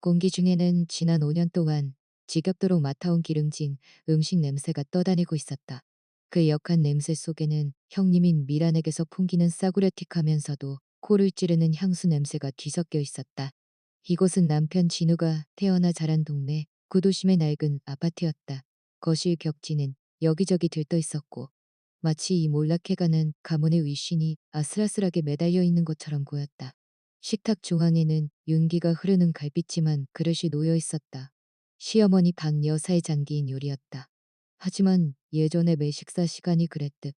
공기 중에는 지난 5년 동안 지겹도록 맡아온 기름진 음식 냄새가 떠다니고 있었다. 그 역한 냄새 속에는 형님인 미란에게서 풍기는 싸구려틱하면서도 코를 찌르는 향수 냄새가 뒤섞여 있었다. 이곳은 남편 진우가 태어나 자란 동네 구도심의 낡은 아파트였다. 거실 격지는 여기저기 들떠 있었고 마치 이 몰락해가는 가문의 위신이 아슬아슬하게 매달려 있는 것처럼 보였다. 식탁 중앙에는 윤기가 흐르는 갈비찜한 그릇이 놓여 있었다. 시어머니 박 여사의 장기인 요리였다. 하지만 예전의 매 식사 시간이 그랬듯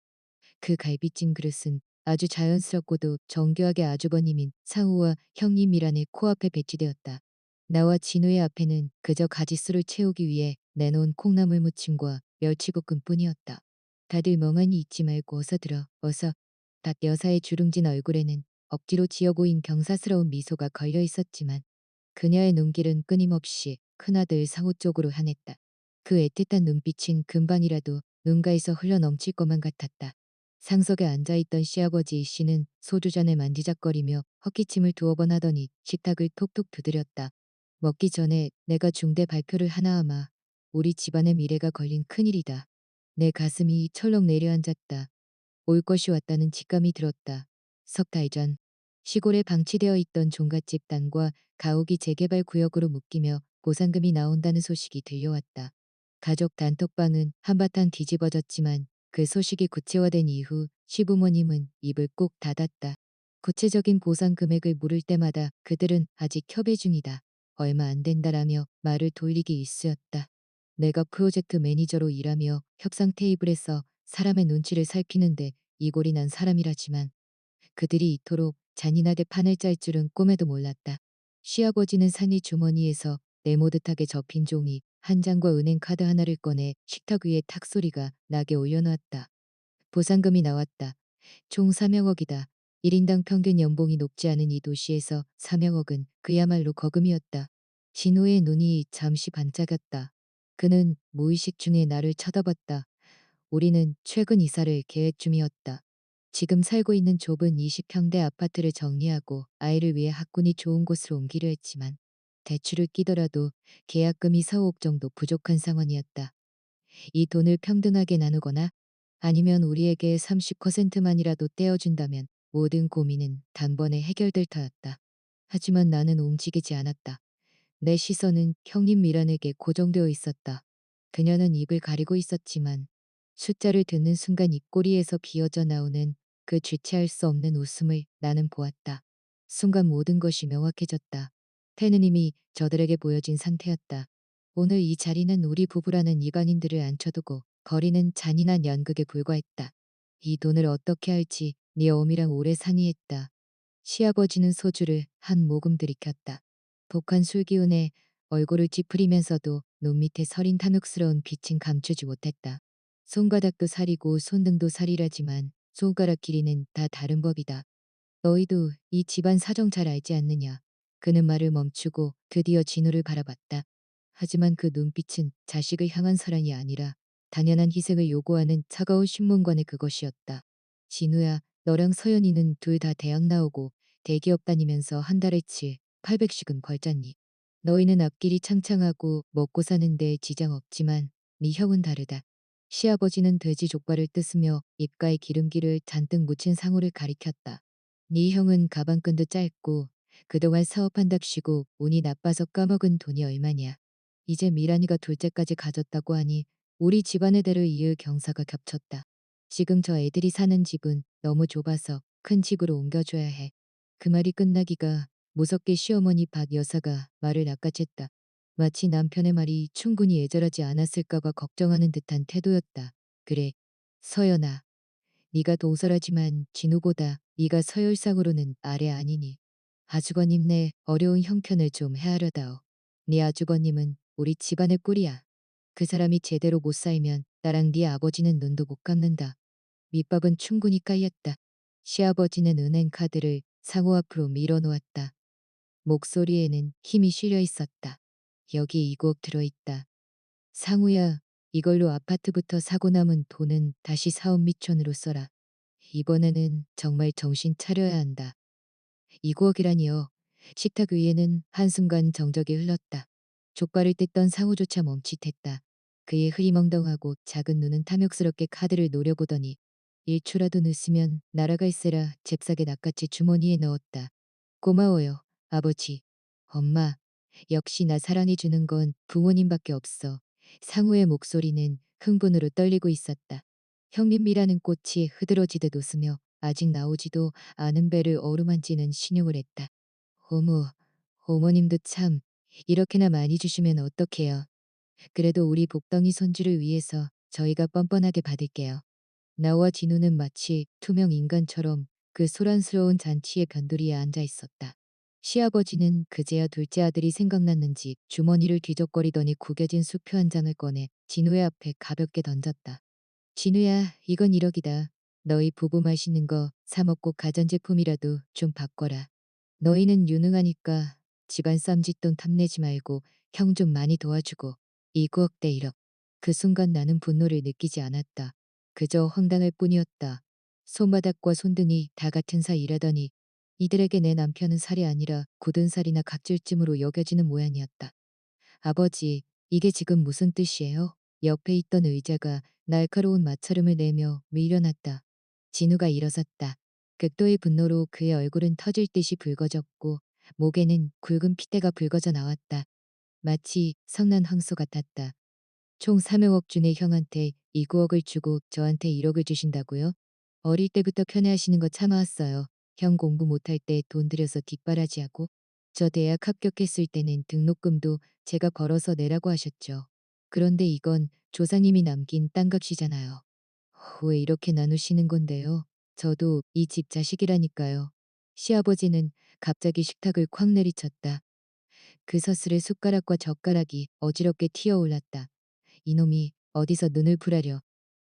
그 갈비찜 그릇은 아주 자연스럽고도 정교하게 아주버님인 상우와 형님 미란의 코앞에 배치되었다. 나와 진우의 앞에는 그저 가짓수를 채우기 위해 내놓은 콩나물 무침과 멸치볶음뿐이었다. 다들 멍하니 있지 말고 어서 들어, 어서. 박 여사의 주름진 얼굴에는 억지로 지어 보인 경사스러운 미소가 걸려 있었지만 그녀의 눈길은 끊임없이 큰아들 상우 쪽으로 향했다. 그 애틋한 눈빛은 금방이라도 눈가에서 흘러넘칠 것만 같았다. 상석에 앉아있던 시아버지 씨는 소주잔을 만지작거리며 헛기침을 두어 번 하더니 식탁을 톡톡 두드렸다. 먹기 전에 내가 중대 발표를 하나 하마. 우리 집안의 미래가 걸린 큰일이다. 내 가슴이 철렁 내려앉았다. 올 것이 왔다는 직감이 들었다. 석 달 전 시골에 방치되어 있던 종갓집 단과 가옥이 재개발 구역으로 묶이며 보상금이 나온다는 소식이 들려왔다. 가족 단톡방은 한바탕 뒤집어졌지만 그 소식이 구체화된 이후 시부모님은 입을 꼭 닫았다. 구체적인 보상 금액을 물을 때마다 그들은 아직 협의 중이다. 얼마 안 된다라며 말을 돌리기 일쑤였다. 내가 프로젝트 매니저로 일하며 협상 테이블에서 사람의 눈치를 살피는데 이골이 난 사람이라지만 그들이 이토록 잔인하게 판을 짤 줄은 꿈에도 몰랐다. 시아버지는 상의 주머니에서 네모듯하게 접힌 종이 한 장과 은행카드 하나를 꺼내 식탁 위에 탁 소리가 나게 올려놓았다. 보상금이 나왔다. 총 3억이다. 1인당 평균 연봉이 높지 않은 이 도시에서 3억은 그야말로 거금이었다. 진호의 눈이 잠시 반짝였다. 그는 무의식 중에 나를 쳐다봤다. 우리는 최근 이사를 계획 중이었다. 지금 살고 있는 좁은 20평대 아파트를 정리하고 아이를 위해 학군이 좋은 곳으로 옮기려 했지만 대출을 끼더라도 계약금이 4억 정도 부족한 상황이었다. 이 돈을 평등하게 나누거나 아니면 우리에게 30%만이라도 떼어준다면 모든 고민은 단번에 해결될 터였다. 하지만 나는 움직이지 않았다. 내 시선은 형님 미란에게 고정되어 있었다. 그녀는 입을 가리고 있었지만 숫자를 듣는 순간 입꼬리에서 비어져 나오는 그 주체할 수 없는 웃음을 나는 보았다. 순간 모든 것이 명확해졌다. 패는 이미 저들에게 보여진 상태였다. 오늘 이 자리는 우리 부부라는 일반인들을 앉혀두고 거리는 잔인한 연극에 불과했다. 이 돈을 어떻게 할지 네 어미랑 오래 상의했다. 시아버지는 소주를 한 모금 들이켰다. 독한 술기운에 얼굴을 찌푸리면서도 눈밑에 서린 탐욕스러운 빛은 감추지 못했다. 손바닥도 살이고 손등도 살이라지만 손가락 길이는 다 다른 법이다. 너희도 이 집안 사정 잘 알지 않느냐. 그는 말을 멈추고 드디어 진우를 바라봤다. 하지만 그 눈빛은 자식을 향한 사랑이 아니라 당연한 희생을 요구하는 차가운 신문관의 그것이었다. 진우야, 너랑 서연이는 둘 다 대학 나오고 대기업 다니면서 한 달에 7, 800씩은 벌잖니. 너희는 앞길이 창창하고 먹고 사는데 지장 없지만 네 형은 다르다. 시아버지는 돼지 족발을 뜯으며 입가에 기름기를 잔뜩 묻힌 상우를 가리켰다. 네 형은 가방끈도 짧고 그동안 사업한답시고 운이 나빠서 까먹은 돈이 얼마냐. 이제 미란이가 둘째까지 가졌다고 하니 우리 집안의 대를 이을 경사가 겹쳤다. 지금 저 애들이 사는 집은 너무 좁아서 큰 집으로 옮겨줘야 해. 그 말이 끝나기가 무섭게 시어머니 박 여사가 말을 낚아챘다. 마치 남편의 말이 충분히 애절하지 않았을까봐 걱정하는 듯한 태도였다. 그래, 서연아. 네가 동설하지만 진우보다 네가 서열상으로는 아래 아니니. 아주버님 내 어려운 형편을 좀 헤아려다오. 네 아주버님은 우리 집안의 꿀이야. 그 사람이 제대로 못 살면 나랑 네 아버지는 눈도 못 감는다. 밑밥은 충분히 깔렸다. 시아버지는 은행 카드를 상호 앞으로 밀어놓았다. 목소리에는 힘이 실려 있었다. 여기 2억 들어있다. 상우야, 이걸로 아파트부터 사고 남은 돈은 다시 사업 미천으로 써라. 이번에는 정말 정신 차려야 한다. 2억이라니요. 식탁 위에는 한순간 정적이 흘렀다. 족발을 뜯던 상우조차 멈칫했다. 그의 흐리멍덩하고 작은 눈은 탐욕스럽게 카드를 노려보더니 1초라도 늦으면 날아갈세라 잽싸게 낚아채 주머니에 넣었다. 고마워요, 아버지. 엄마. 역시 나 사랑해주는 건 부모님밖에 없어. 상우의 목소리는 흥분으로 떨리고 있었다. 형님이라는 꽃이 흐드러지듯 웃으며 아직 나오지도 않은 배를 어루만지는 신용을 했다. 어머, 어머님도 참 이렇게나 많이 주시면 어떡해요. 그래도 우리 복덩이 손주를 위해서 저희가 뻔뻔하게 받을게요. 나와 진우는 마치 투명 인간처럼 그 소란스러운 잔치의 변두리에 앉아 있었다. 시아버지는 그제야 둘째 아들이 생각났는지 주머니를 뒤적거리더니 구겨진 수표 한 장을 꺼내 진우의 앞에 가볍게 던졌다. 진우야, 이건 1억이다. 너희 부부 맛있는 거 사 먹고 가전제품이라도 좀 바꿔라. 너희는 유능하니까 집안 쌈짓돈 탐내지 말고 형 좀 많이 도와주고 2구억 대 1억. 그 순간 나는 분노를 느끼지 않았다. 그저 황당할 뿐이었다. 손바닥과 손등이 다 같은 사이라더니 이들에게 내 남편은 살이 아니라 굳은 살이나 각질쯤으로 여겨지는 모양이었다. 아버지, 이게 지금 무슨 뜻이에요? 옆에 있던 의자가 날카로운 마찰음을 내며 밀려났다. 진우가 일어섰다. 극도의 분노로 그의 얼굴은 터질 듯이 붉어졌고 목에는 굵은 핏대가 붉어져 나왔다. 마치 성난 황소 같았다. 총 3억 준의 형한테 2구억을 주고 저한테 1억을 주신다고요? 어릴 때부터 편애하시는 거 참아왔어요. 형 공부 못할 때 돈 들여서 뒷바라지하고 저 대학 합격했을 때는 등록금도 제가 벌어서 내라고 하셨죠. 그런데 이건 조상님이 남긴 땅값이잖아요. 왜 이렇게 나누시는 건데요? 저도 이 집 자식이라니까요. 시아버지는 갑자기 식탁을 쾅 내리쳤다. 그 서슬에 숟가락과 젓가락이 어지럽게 튀어올랐다. 이놈이 어디서 눈을 풀하려.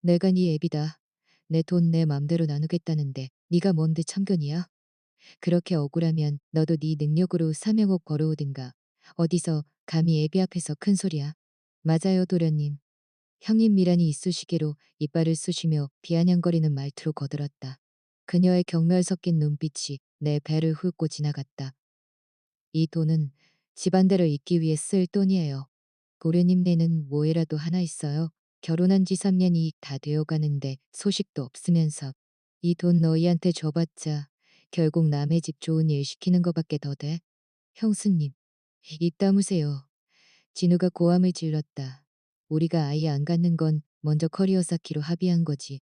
내가 네 애비다. 내 돈 내 맘대로 나누겠다는데 네가 뭔데 참견이야? 그렇게 억울하면 너도 네 능력으로 3억억 벌어오든가. 어디서 감히 애비 앞에서 큰 소리야. 맞아요 도련님. 형님 미란이 이쑤시개로 이빨을 쑤시며 비아냥거리는 말투로 거들었다. 그녀의 경멸 섞인 눈빛이 내 배를 훑고 지나갔다. 이 돈은 집안대로 잇기 위해 쓸 돈이에요. 고래님네는 뭐에라도 하나 있어요. 결혼한 지 3년이 다 되어가는데 소식도 없으면서 이 돈 너희한테 줘봤자 결국 남의 집 좋은 일 시키는 거밖에 더 돼. 형수님, 입 다무세요. 진우가 고함을 질렀다. 우리가 아예 안 갖는 건 먼저 커리어 쌓기로 합의한 거지.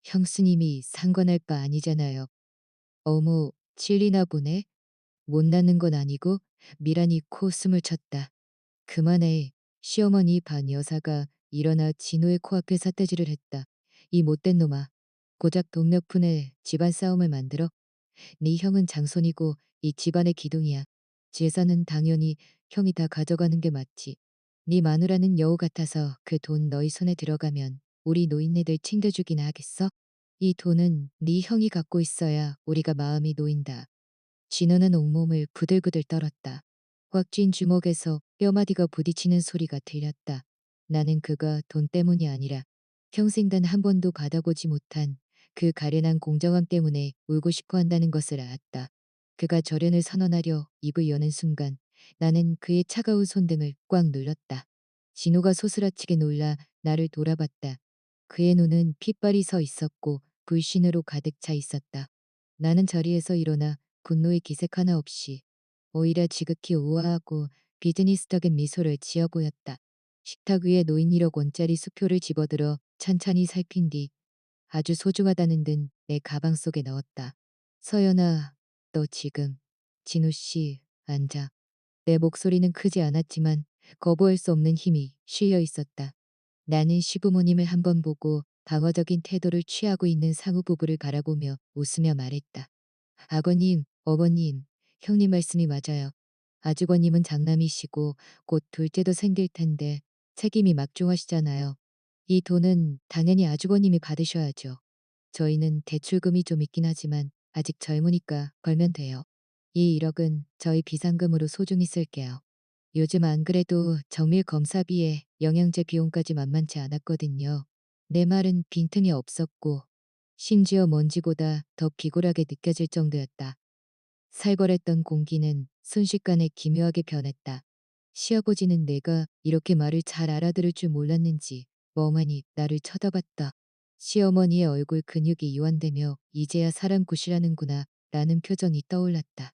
형수님이 상관할 바 아니잖아요. 어머, 칠리나 보네. 못 낳는 건 아니고 미란이 코 숨을 쳤다. 그만해. 시어머니 반 여사가 일어나 진우의 코앞에 삿대질을 했다. 이 못된 놈아. 고작 돈 몇 푼에 집안 싸움을 만들어? 네 형은 장손이고 이 집안의 기둥이야. 재산은 당연히 형이 다 가져가는 게 맞지. 네 마누라는 여우 같아서 그 돈 너희 손에 들어가면 우리 노인네들 챙겨주기나 하겠어? 이 돈은 네 형이 갖고 있어야 우리가 마음이 놓인다. 진우는 온몸을 부들부들 떨었다. 꽉 쥔 주먹에서 뼈마디가 부딪히는 소리가 들렸다. 나는 그가 돈 때문이 아니라 평생 단 한 번도 받아보지 못한 그 가련한 공정함 때문에 울고 싶어 한다는 것을 알았다. 그가 절연을 선언하려 입을 여는 순간 나는 그의 차가운 손등을 꽉 눌렀다. 진우가 소스라치게 놀라 나를 돌아봤다. 그의 눈은 핏발이 서 있었고 불신으로 가득 차 있었다. 나는 자리에서 일어나 분노의 기색 하나 없이 오히려 지극히 우아하고 비즈니스적인 미소를 지어 보였다. 식탁 위에 놓인 1억 원짜리 수표를 집어들어 찬찬히 살핀 뒤 아주 소중하다는 듯 내 가방 속에 넣었다. 서연아, 너 지금 진우 씨 앉아. 내 목소리는 크지 않았지만 거부할 수 없는 힘이 실려 있었다. 나는 시부모님을 한번 보고 방어적인 태도를 취하고 있는 상우 부부를 바라보며 웃으며 말했다. 아버님, 어머님, 형님 말씀이 맞아요. 아주버님은 장남이시고 곧 둘째도 생길 텐데 책임이 막중하시잖아요. 이 돈은 당연히 아주버님이 받으셔야죠. 저희는 대출금이 좀 있긴 하지만 아직 젊으니까 벌면 돼요. 이 1억은 저희 비상금으로 소중히 쓸게요. 요즘 안 그래도 정밀 검사비에 영양제 비용까지 만만치 않았거든요. 내 말은 빈틈이 없었고 심지어 먼지보다 더 비굴하게 느껴질 정도였다. 살벌했던 공기는 순식간에 기묘하게 변했다. 시아버지는 내가 이렇게 말을 잘 알아들을 줄 몰랐는지 멍하니 나를 쳐다봤다. 시어머니의 얼굴 근육이 이완되며 이제야 사람 굿이라는구나 라는 표정이 떠올랐다.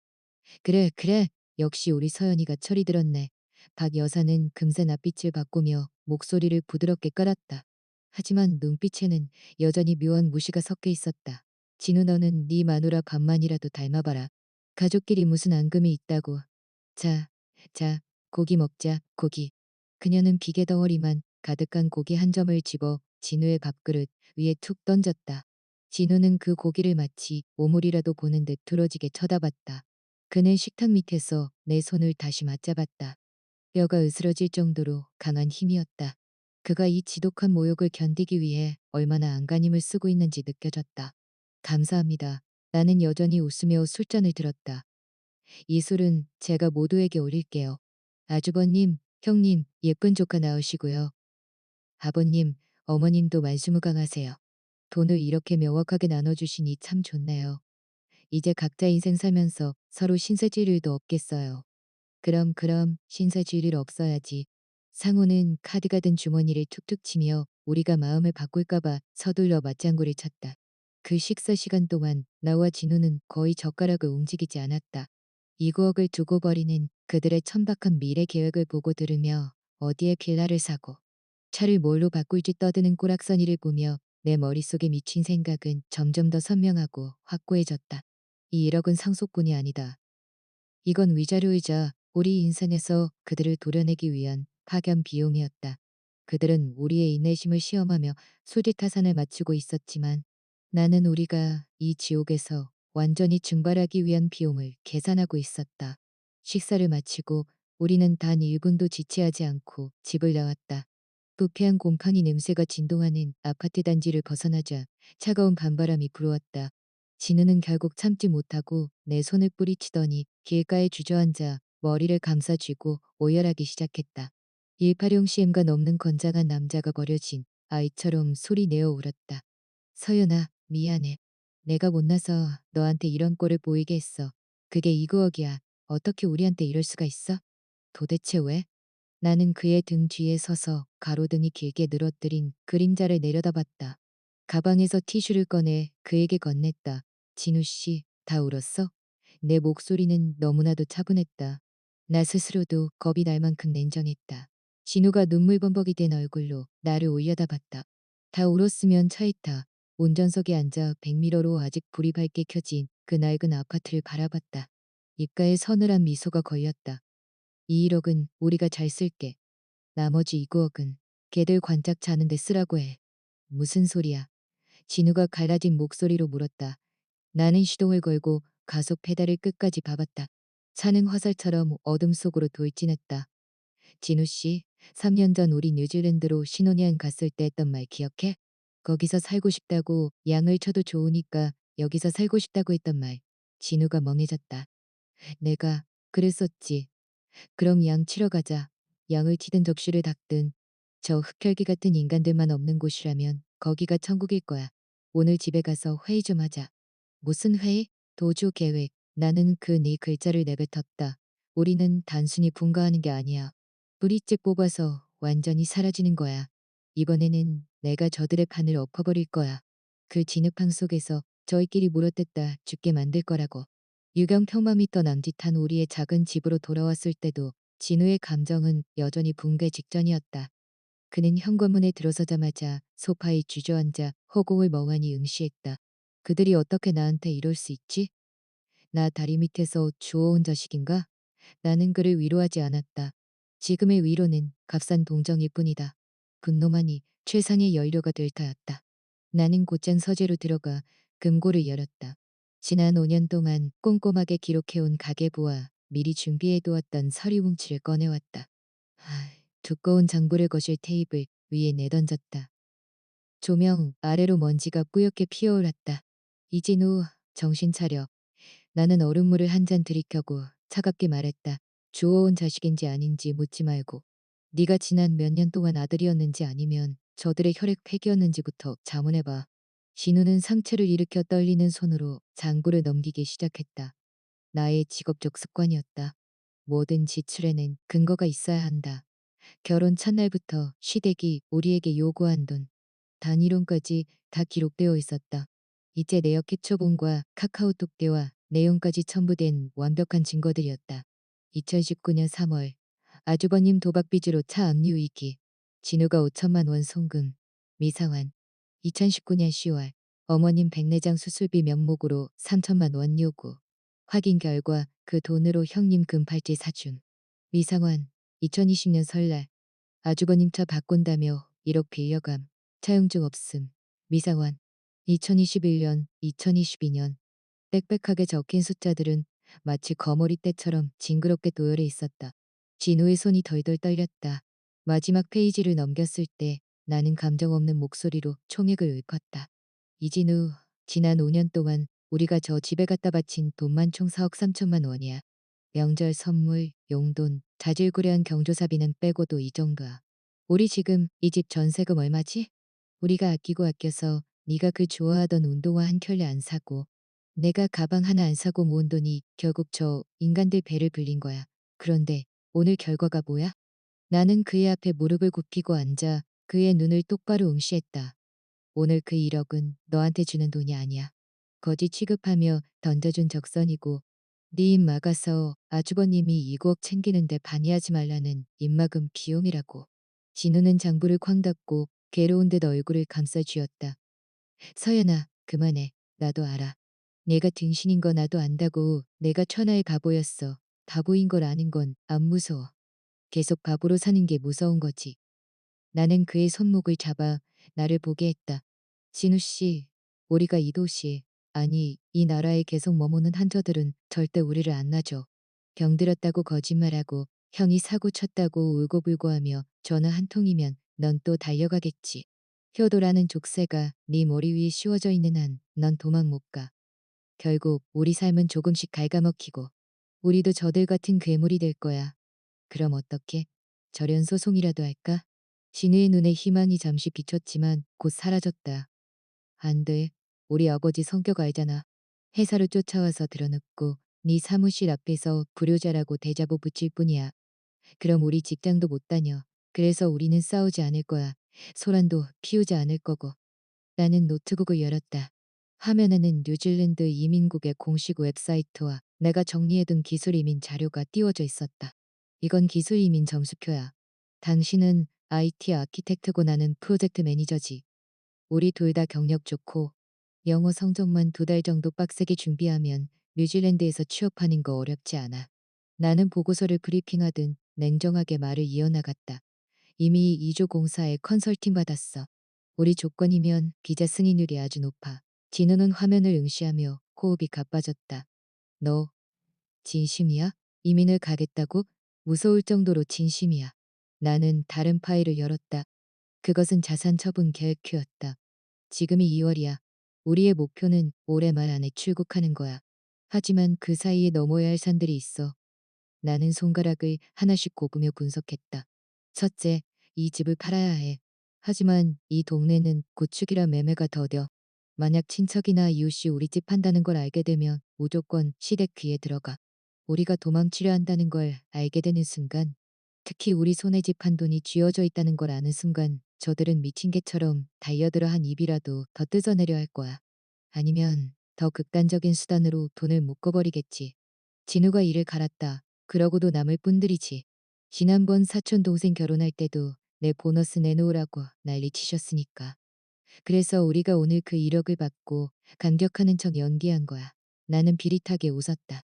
그래, 그래. 역시 우리 서연이가 철이 들었네. 박 여사는 금세 낯빛을 바꾸며 목소리를 부드럽게 깔았다. 하지만 눈빛에는 여전히 묘한 무시가 섞여 있었다. 진우 너는 네 마누라 반만이라도 닮아봐라. 가족끼리 무슨 앙금이 있다고. 자, 자, 고기 먹자, 고기. 그녀는 비계 덩어리만 가득한 고기 한 점을 집어 진우의 밥그릇 위에 툭 던졌다. 진우는 그 고기를 마치 오물이라도 보는 듯 뚫어지게 쳐다봤다. 그는 식탁 밑에서 내 손을 다시 맞잡았다. 뼈가 으스러질 정도로 강한 힘이었다. 그가 이 지독한 모욕을 견디기 위해 얼마나 안간힘을 쓰고 있는지 느껴졌다. 감사합니다. 나는 여전히 웃으며 술잔을 들었다. 이 술은 제가 모두에게 올릴게요. 아주버님, 형님, 예쁜 조카 낳으시고요. 아버님, 어머님도 만수무강하세요. 돈을 이렇게 명확하게 나눠주시니 참 좋네요. 이제 각자 인생 살면서 서로 신세질 일도 없겠어요. 그럼 신세질 일 없어야지. 상우는 카드가 든 주머니를 툭툭 치며 우리가 마음을 바꿀까봐 서둘러 맞장구를 쳤다. 그 식사 시간 동안 나와 진우는 거의 젓가락을 움직이지 않았다. 2구억을 두고 버리는 그들의 천박한 미래 계획을 보고 들으며 어디에 빌라를 사고 차를 뭘로 바꿀지 떠드는 꼬락서니를 보며 내 머릿속에 미친 생각은 점점 더 선명하고 확고해졌다. 이 1억은 상속분이 아니다. 이건 위자료이자 우리 인생에서 그들을 도려내기 위한 파견 비용이었다. 그들은 우리의 인내심을 시험하며 수지타산을 맞추고 있었지만 나는 우리가 이 지옥에서 완전히 증발하기 위한 비용을 계산하고 있었다. 식사를 마치고 우리는 단 1분도 지체하지 않고 집을 나왔다. 부패한 곰팡이 냄새가 진동하는 아파트 단지를 벗어나자 차가운 밤바람이 불어왔다. 진우는 결국 참지 못하고 내 손을 뿌리치더니 길가에 주저앉아 머리를 감싸쥐고 오열하기 시작했다. 18형CM가 넘는 건장한 남자가 버려진 아이처럼 소리 내어 울었다. 서연아, 미안해. 내가 못나서 너한테 이런 꼴을 보이게 했어. 그게 2구억이야. 어떻게 우리한테 이럴 수가 있어? 도대체 왜? 나는 그의 등 뒤에 서서 가로등이 길게 늘어뜨린 그림자를 내려다봤다. 가방에서 티슈를 꺼내 그에게 건넸다. 진우 씨, 다 울었어? 내 목소리는 너무나도 차분했다. 나 스스로도 겁이 날 만큼 냉정했다. 진우가 눈물범벅이 된 얼굴로 나를 올려다봤다. 다 울었으면 차에 타. 운전석에 앉아 백미러로 아직 불이 밝게 켜진 그 낡은 아파트를 바라봤다. 입가에 서늘한 미소가 걸렸다. 이 1억은 우리가 잘 쓸게. 나머지 2구억은 걔들 관짝 자는 데 쓰라고 해. 무슨 소리야? 진우가 갈라진 목소리로 물었다. 나는 시동을 걸고 가속 페달을 끝까지 밟았다. 차는 화살처럼 어둠 속으로 돌진했다. 진우 씨, 3년 전 우리 뉴질랜드로 신혼여행 갔을 때 했던 말 기억해? 거기서 살고 싶다고 양을 쳐도 좋으니까 여기서 살고 싶다고 했던 말. 진우가 멍해졌다. 내가 그랬었지. 그럼 양 치러 가자. 양을 치든 적시를 닦든 저 흑혈기 같은 인간들만 없는 곳이라면 거기가 천국일 거야. 오늘 집에 가서 회의 좀 하자. 무슨 회의? 도주 계획. 나는 그 네 글자를 내뱉었다. 우리는 단순히 분가하는 게 아니야. 뿌리째 뽑아서 완전히 사라지는 거야. 이번에는 내가 저들의 판을 엎어버릴 거야. 그 진흙탕 속에서 저희끼리 물어뜯다 죽게 만들 거라고. 유경평마미터 남짓한 우리의 작은 집으로 돌아왔을 때도 진우의 감정은 여전히 붕괴 직전이었다. 그는 현관문에 들어서자마자 소파에 주저앉아 허공을 멍하니 응시했다. 그들이 어떻게 나한테 이럴 수 있지? 나 다리 밑에서 주워온 자식인가? 나는 그를 위로하지 않았다. 지금의 위로는 값싼 동정일 뿐이다. 분노만이 최상의 연료가 될 터였다. 나는 곧장 서재로 들어가 금고를 열었다. 지난 5년 동안 꼼꼼하게 기록해온 가계부와 미리 준비해두었던 서류 뭉치를 꺼내왔다. 두꺼운 장부를 거실 테이블 위에 내던졌다. 조명 아래로 먼지가 뿌옇게 피어올랐다. 이진우, 정신 차려. 나는 얼음물을 한 잔 들이켜고 차갑게 말했다. 주워온 자식인지 아닌지 묻지 말고. 네가 지난 몇 년 동안 아들이었는지 아니면 저들의 혈액 폐기였는지부터 자문해봐. 진우는 상체를 일으켜 떨리는 손으로 장부를 넘기기 시작했다. 나의 직업적 습관이었다. 모든 지출에는 근거가 있어야 한다. 결혼 첫날부터 시댁이 우리에게 요구한 돈, 단위론까지 다 기록되어 있었다. 이제 내역 캡처본과 카카오톡 대화 내용까지 첨부된 완벽한 증거들이었다. 2019년 3월 아주버님 도박 빚으로 차 압류 위기. 진우가 5천만 원 송금. 미상환. 2019년 10월 어머님 백내장 수술비 명목으로 3천만 원 요구. 확인 결과 그 돈으로 형님 금팔찌 사준. 미상환. 2020년 설날 아주버님 차 바꾼다며 1억 빌려감. 차용증 없음. 미상환. 2021년, 2022년 빽빽하게 적힌 숫자들은 마치 거머리 떼처럼 징그럽게 도열해 있었다. 진우의 손이 덜덜 떨렸다. 마지막 페이지를 넘겼을 때 나는 감정 없는 목소리로 총액을 읊었다. 이진우, 지난 5년 동안 우리가 저 집에 갖다 바친 돈만 총 4억 3천만 원이야. 명절 선물, 용돈, 자질구레한 경조사비는 빼고도 이 정도야. 우리 지금 이 집 전세금 얼마지? 우리가 아끼고 아껴서 네가 그 좋아하던 운동화 한 켤레 안 사고 내가 가방 하나 안 사고 모은 돈이 결국 저 인간들 배를 불린 거야. 그런데 오늘 결과가 뭐야? 나는 그의 앞에 무릎을 굽히고 앉아 그의 눈을 똑바로 응시했다. 오늘 그 1억은 너한테 주는 돈이 아니야. 거지 취급하며 던져준 적선이고 네 입 막아서 아주버님이 이 9억 챙기는데 반의하지 말라는 입막음 비용이라고. 진우는 장부를 쾅 닫고 괴로운 듯 얼굴을 감싸 쥐었다. 서연아, 그만해. 나도 알아. 내가 등신인 거 나도 안다고. 내가 천하의 바보였어. 바보인 걸 아는 건 안 무서워. 계속 바보로 사는 게 무서운 거지. 나는 그의 손목을 잡아 나를 보게 했다. 진우 씨, 우리가 이 도시, 아니 이 나라에 계속 머무는 한저들은 절대 우리를 안 놔줘. 병들었다고 거짓말하고 형이 사고 쳤다고 울고불고하며 전화 한 통이면 넌 또 달려가겠지. 효도라는 족쇄가 네 머리 위에 씌워져 있는 한 넌 도망 못 가. 결국 우리 삶은 조금씩 갉아먹히고 우리도 저들 같은 괴물이 될 거야. 그럼 어떻게? 절연 소송이라도 할까? 진우의 눈에 희망이 잠시 비쳤지만 곧 사라졌다. 안 돼. 우리 아버지 성격 알잖아. 회사로 쫓아와서 드러눕고 네 사무실 앞에서 불효자라고 대자보 붙일 뿐이야. 그럼 우리 직장도 못 다녀. 그래서 우리는 싸우지 않을 거야. 소란도 피우지 않을 거고. 나는 노트북을 열었다. 화면에는 뉴질랜드 이민국의 공식 웹사이트와 내가 정리해둔 기술 이민 자료가 띄워져 있었다. 이건 기술 이민 점수표야. 당신은 IT 아키텍트고 나는 프로젝트 매니저지. 우리 둘 다 경력 좋고 영어 성적만 2달 정도 빡세게 준비하면 뉴질랜드에서 취업하는 거 어렵지 않아. 나는 보고서를 브리핑하듯 냉정하게 말을 이어나갔다. 이미 2조 공사에 컨설팅 받았어. 우리 조건이면 비자 승인율이 아주 높아. 진우는 화면을 응시하며 호흡이 가빠졌다. 너 진심이야? 이민을 가겠다고? 무서울 정도로 진심이야. 나는 다른 파일을 열었다. 그것은 자산 처분 계획표였다. 지금이 2월이야. 우리의 목표는 올해 말 안에 출국하는 거야. 하지만 그 사이에 넘어야 할 산들이 있어. 나는 손가락을 하나씩 꼽으며 분석했다. 첫째, 이 집을 팔아야 해. 하지만 이 동네는 고축이라 매매가 더뎌. 만약 친척이나 이웃이 우리 집 판다는 걸 알게 되면 무조건 시댁 귀에 들어가. 우리가 도망치려 한다는 걸 알게 되는 순간, 특히 우리 손에 집 한 돈이 쥐어져 있다는 걸 아는 순간 저들은 미친 개처럼 달려들어 한 입이라도 더 뜯어내려 할 거야. 아니면 더 극단적인 수단으로 돈을 묶어버리겠지. 진우가 이를 갈았다. 그러고도 남을 뿐들이지. 지난번 사촌 동생 결혼할 때도 내 보너스 내놓으라고 난리치셨으니까. 그래서 우리가 오늘 그 1억을 받고 감격하는 척 연기한 거야. 나는 비릿하게 웃었다.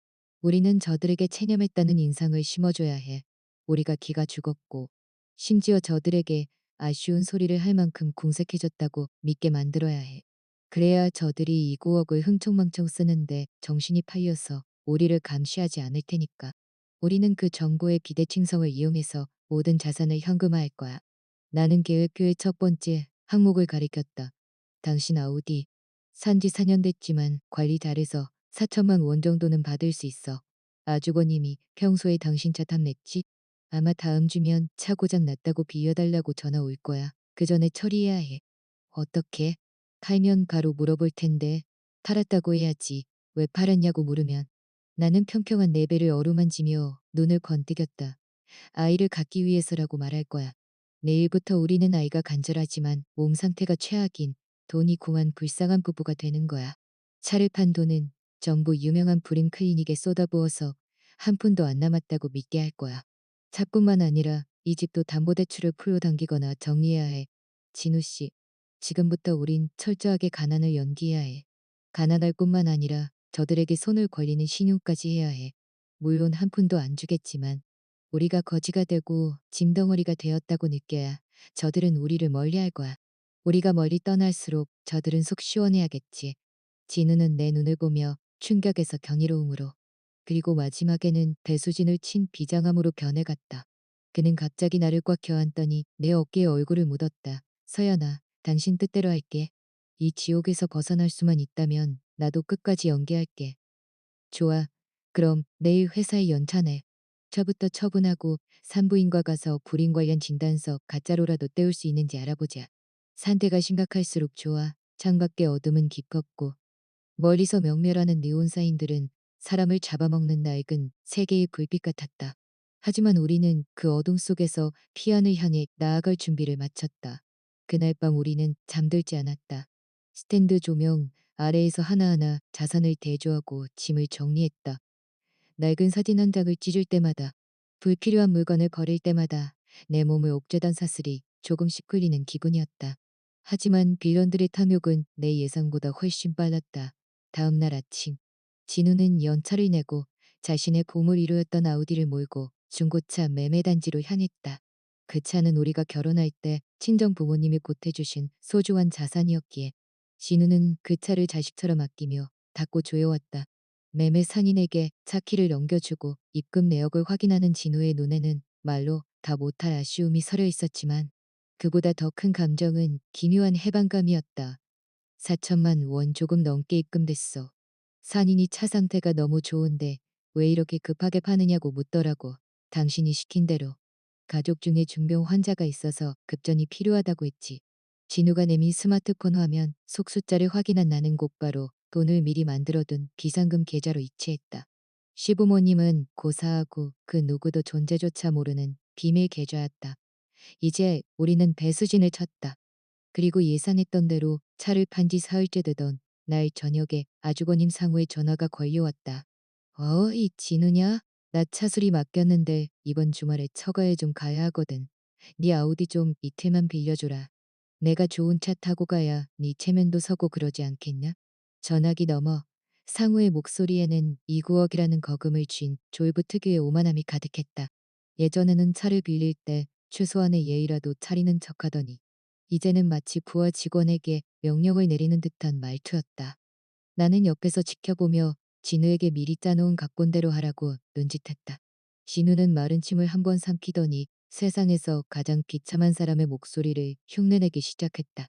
우리는 저들에게 체념했다는 인상을 심어줘야 해. 우리가 기가 죽었고 심지어 저들에게 아쉬운 소리를 할 만큼 궁색해졌다고 믿게 만들어야 해. 그래야 저들이 이 9억을 흥청망청 쓰는데 정신이 팔려서 우리를 감시하지 않을 테니까. 우리는 그 정보의 비대칭성을 이용해서 모든 자산을 현금화할 거야. 나는 계획표의 첫 번째 항목을 가리켰다. 당신 아우디. 산지 4년 됐지만 관리 잘해서 4천만 원 정도는 받을 수 있어. 아주버님이 평소에 당신 차 탐냈지? 아마 다음 주면 차 고장 났다고 빌려달라고 전화 올 거야. 그 전에 처리해야 해. 어떻게? 팔면 바로 물어볼 텐데 팔았다고 해야지. 왜 팔았냐고 물으면 나는 평평한 내 배를 어루만지며 눈을 번뜩였다. 아이를 갖기 위해서라고 말할 거야. 내일부터 우리는 아이가 간절하지만 몸 상태가 최악인 돈이 궁한 불쌍한 부부가 되는 거야. 차를 판 돈은 전부 유명한 브림 클리닉에 쏟아부어서 한 푼도 안 남았다고 믿게 할 거야. 차뿐만 아니라 이 집도 담보대출을 풀로 당기거나 정리해야 해. 진우 씨, 지금부터 우린 철저하게 가난을 연기해야 해. 가난할 뿐만 아니라 저들에게 손을 벌리는 신용까지 해야 해. 물론 한 푼도 안 주겠지만 우리가 거지가 되고 짐덩어리가 되었다고 느껴야 저들은 우리를 멀리할 거야. 우리가 멀리 떠날수록 저들은 속 시원해야겠지. 진우는 내 눈을 보며 충격에서 경이로움으로, 그리고 마지막에는 배수진을 친 비장함으로 변해갔다. 그는 갑자기 나를 꽉 껴안더니 내 어깨에 얼굴을 묻었다. 서연아, 당신 뜻대로 할게. 이 지옥에서 벗어날 수만 있다면 나도 끝까지 연기할게. 좋아. 그럼 내일 회사에 연차내. 처부터 처분하고 산부인과 가서 불임 관련 진단서 가짜로라도 떼올 수 있는지 알아보자. 상태가 심각할수록 좋아. 창밖의 어둠은 깊었고 멀리서 명멸하는 네온사인들은 사람을 잡아먹는 낡은 세계의 불빛 같았다. 하지만 우리는 그 어둠 속에서 피안을 향해 나아갈 준비를 마쳤다. 그날 밤 우리는 잠들지 않았다. 스탠드 조명 아래에서 하나하나 자산을 대조하고 짐을 정리했다. 낡은 사진 한 장을 찢을 때마다, 불필요한 물건을 버릴 때마다 내 몸을 옥죄던 사슬이 조금씩 풀리는 기분이었다. 하지만 빌런들의 탐욕은 내 예상보다 훨씬 빨랐다. 다음 날 아침, 진우는 연차를 내고 자신의 고물 이루었던 아우디를 몰고 중고차 매매단지로 향했다. 그 차는 우리가 결혼할 때 친정 부모님이 보태주신 소중한 자산이었기에 진우는 그 차를 자식처럼 아끼며 닦고 조여왔다. 매매 상인에게 차 키를 넘겨주고 입금 내역을 확인하는 진우의 눈에는 말로 다 못할 아쉬움이 서려 있었지만 그보다 더 큰 감정은 기묘한 해방감이었다. 4천만 원 조금 넘게 입금됐어. 산인이 차 상태가 너무 좋은데 왜 이렇게 급하게 파느냐고 묻더라고. 당신이 시킨 대로. 가족 중에 중병 환자가 있어서 급전이 필요하다고 했지. 진우가 내민 스마트폰 화면 속 숫자를 확인한 나는 곧바로 돈을 미리 만들어둔 비상금 계좌로 이체했다. 시부모님은 고사하고 그 누구도 존재조차 모르는 비밀 계좌였다. 이제 우리는 배수진을 쳤다. 그리고 예상했던 대로 차를 판지 사흘째 되던 날 저녁에 아주버님 상호에 전화가 걸려왔다. 이 진우냐? 나 차수리 맡겼는데 이번 주말에 처가에 좀 가야 하거든. 네 아우디 좀 이틀만 빌려줘라. 내가 좋은 차 타고 가야 네 체면도 서고 그러지 않겠냐? 전화기 넘어 상우의 목소리에는 2구억이라는 거금을 쥔 졸부 특유의 오만함이 가득했다. 예전에는 차를 빌릴 때 최소한의 예의라도 차리는 척하더니 이제는 마치 부하 직원에게 명령을 내리는 듯한 말투였다. 나는 옆에서 지켜보며 진우에게 미리 짜놓은 각본대로 하라고 눈짓했다. 진우는 마른 침을 한 번 삼키더니 세상에서 가장 비참한 사람의 목소리를 흉내내기 시작했다.